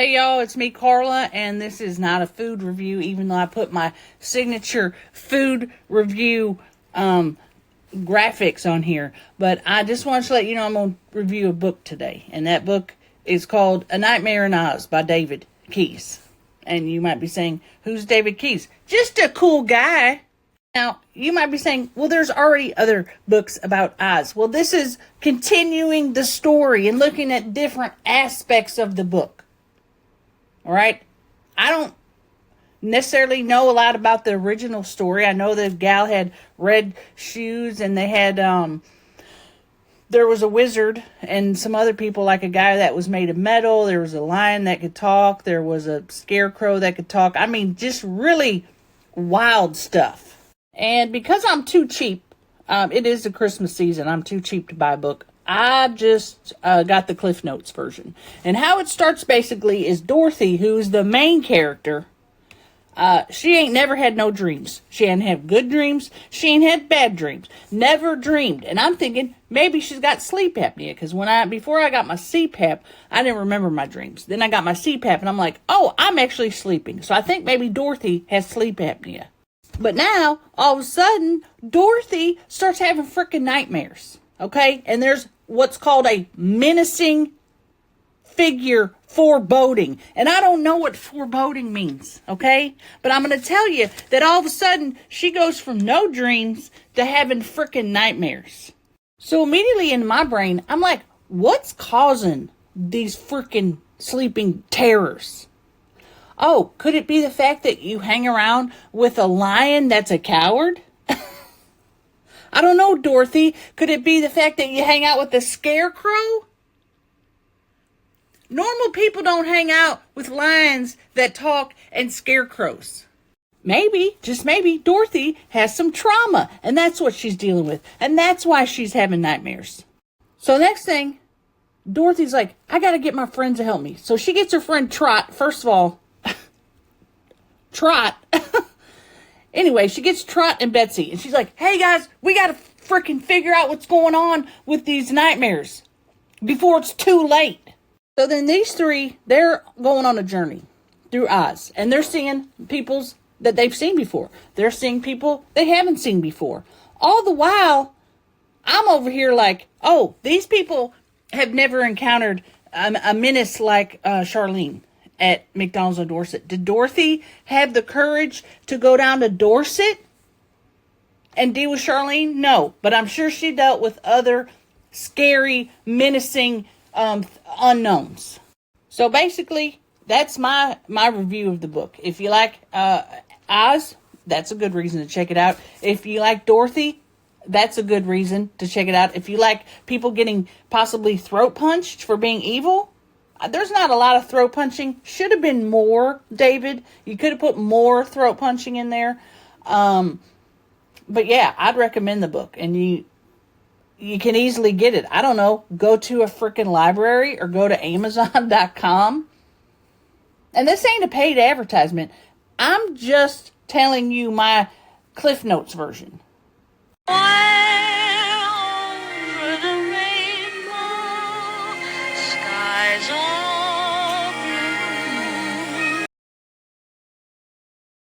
Hey y'all, it's me Carla, and this is not a food review, even though I put my signature food review graphics on here. But I just want to let you know I'm going to review a book today, and that book is called A Nightmare in Oz by David Keyes. And you might be saying, who's David Keyes? Just a cool guy. Now, you might be saying, well, there's already other books about Oz. Well, this is continuing the story and looking at different aspects of the book. All right. I don't necessarily know a lot about the original story. I know the gal had red shoes and they had, there was a wizard and some other people, like a guy that was made of metal. There was a lion that could talk. There was a scarecrow that could talk. I mean, just really wild stuff. And because I'm too cheap, it is the Christmas season. I'm too cheap to buy a book. I just got the Cliff Notes version. And how it starts basically is Dorothy, who's the main character. She ain't never had no dreams. She ain't had good dreams. She ain't had bad dreams. Never dreamed. And I'm thinking maybe she's got sleep apnea. Because before I got my CPAP, I didn't remember my dreams. Then I got my CPAP and I'm like, oh, I'm actually sleeping. So I think maybe Dorothy has sleep apnea. But now, all of a sudden, Dorothy starts having freaking nightmares. Okay? And there's what's called a menacing figure foreboding. And I don't know what foreboding means, okay? But I'm going to tell you that all of a sudden, she goes from no dreams to having freaking nightmares. So immediately in my brain, I'm like, what's causing these freaking sleeping terrors? Oh, could it be the fact that you hang around with a lion that's a coward? I don't know, Dorothy. Could it be the fact that you hang out with a scarecrow? Normal people don't hang out with lions that talk and scarecrows. Maybe, just maybe, Dorothy has some trauma, and that's what she's dealing with, and that's why she's having nightmares. So next thing, Dorothy's like, I gotta get my friends to help me. So she gets her friend Trot. First of all, Trot. Anyway, she gets Trot and Betsy, and she's like, hey guys, we gotta freaking figure out what's going on with these nightmares before it's too late. So then these three, they're going on a journey through Oz, and they're seeing peoples that they've seen before. They're seeing people they haven't seen before. All the while, I'm over here like, oh, these people have never encountered a menace like Charlene at McDonald's on Dorset. Did Dorothy have the courage to go down to Dorset and deal with Charlene? No, but I'm sure she dealt with other scary, menacing unknowns. So basically, that's my review of the book. If you like Oz, that's a good reason to check it out. If you like Dorothy, that's a good reason to check it out. If you like people getting possibly throat punched for being evil, there's not a lot of throat punching. Should have been more, David. You could have put more throat punching in there. But yeah, I'd recommend the book. And you can easily get it. I don't know. Go to a freaking library or go to Amazon.com. And this ain't a paid advertisement. I'm just telling you my Cliff Notes version.